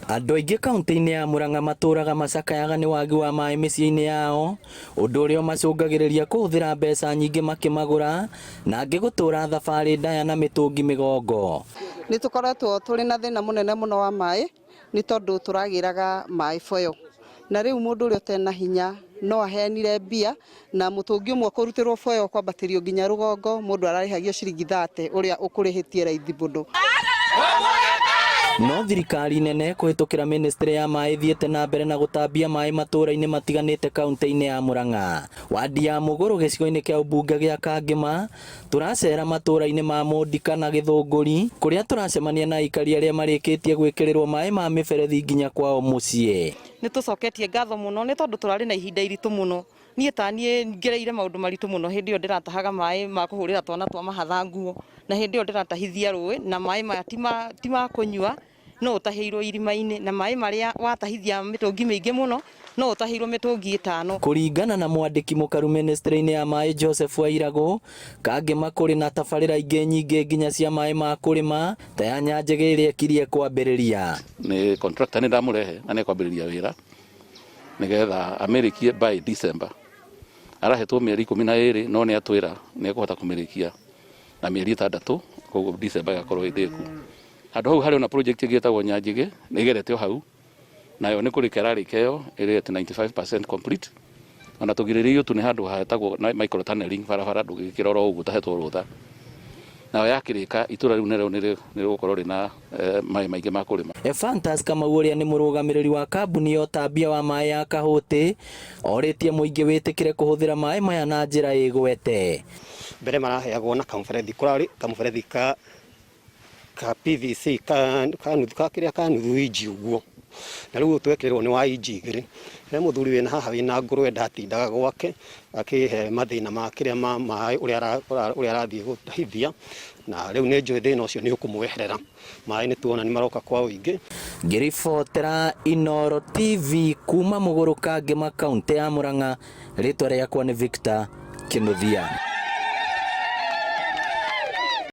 Andũ aingĩ kaunti-inĩ ya Murang'a matũraga macakayaga nĩ wagi wa maĩ mĩciĩ-inĩ yao, ũndũ ũrĩa ũmacũngagĩrĩria kũhũthĩra mbeca nyingĩ makĩmagũra na angĩ gũtũra thabarĩ ndaya na mĩtũngi mĩgongo. Nĩ tũkoretwo tũrĩ na thĩna mũnene mũno wa maĩ nĩ tondũ tũragĩraga maĩ boyo, na rĩu mũndũ ũrĩa ũtarĩ na hinya no aheanire mbia na mũtũngi ũmwe kũrutĩrwo boyo kwambatĩrio nginya rũgongo, mũndũ ararĩhagio ciringi 30 ũrĩa ũkũrĩhĩtie raithi mũno. No thirikari nene kũhĩtũkĩra ministry ya maĩ thiĩte na mbere na gũtambia maĩ matũra-inĩ matiganĩte kaunti-inĩ ya Murang'a. Wadi ya Mũgũrũ gĩcigo-inĩ kĩa ũmbunge gĩa Kangema, tũracera matũra-inĩ ma Mũndika na Gĩthũngũri, kũrĩa tũracemania na aikari arĩa marĩkĩtie gwĩkĩrĩrwo maĩ ma mĩberethi nginya kwao mũciĩ. Nĩ tũcoketie ngatho mũno nĩ tondũ tũrarĩ na ihinda iritũ mũno. Niĩ ngereire maũndũ maritũ mũno hĩndĩ ĩyo ndĩratahaga maĩ ma kũhũrĩra twana twa mahatha nguo, na hĩndĩ ĩyo ndĩratahithia rũĩ na maĩ maya ti ma kũnyua, no ũtahĩirwo irima-inĩ, na maĩ marĩa watahithia mĩtũngi mĩingĩ mũno no ũtahĩirwo mĩtũngi 5. Kũringana na mwandĩki mũkaru ministry-inĩ ya maĩ Joseph Wairagũ, Kangema kũrĩ na tabarĩra ingĩ nyingĩ nginya cia maĩ ma kũrĩma ta ya Nyanjĩgĩ ĩrĩa ĩkirie kwambĩrĩria. Nĩ contractor nĩ ndamũrehe na nĩ kwambĩrĩria wĩra nĩgetha amĩrĩkie by December. Arahetwo mĩeri 12 no nĩ atwĩra nĩ ekũhota kũmĩrĩkia na mĩeri 6, koguo December ĩgakorwo ĩndĩku. Handũ hau harĩ na project ĩgĩtagwo Nyanjĩgĩ nĩ ĩgerete o hau, nayo nĩ kũrĩkia ararĩkia yo ĩrĩ at 95% complete. Ona tũgirĩrĩirio tu nĩ handũ hetagwo micro tunneling barabara ndũgĩkĩra oro ũguo tahetwo rũtha. Nayo yakĩrĩka itũra rĩu nĩ rĩgũkorwo rĩna maĩ maingĩ ma kũrĩma. Ephantus Kamau ũrĩa nĩ mũrũgamĩrĩri wa kambuni ya ũtambia wa maĩ ya Kahũtĩ orĩtie mũingĩ wĩtĩkĩre kũhũthĩra maĩ maya na njĩra ĩgwete. Mbere maraheagwo na kamũberethi, kũrarĩ kamũberethi ka PVC ka nuthu inji ũguo, na rĩu twekĩrĩrwo nĩ wa inji 2. He mũthuri wĩna haha wĩna ngũrwe ndatindaga gwake akĩhe mathĩna ma kĩrĩa ma maĩ ũrĩa arathiĩ gũtahithia, na rĩu nĩ njũĩ thĩna ũcio nĩ ũkũmweherera. Maĩ nĩ tuona nĩ maroka kwa ũingĩ. Ngĩribotera Inooro TV kuma Mũgũrũ Kangema kaunti ya Murang'a, rĩtwa rĩakwa nĩ Victor Kinuthia.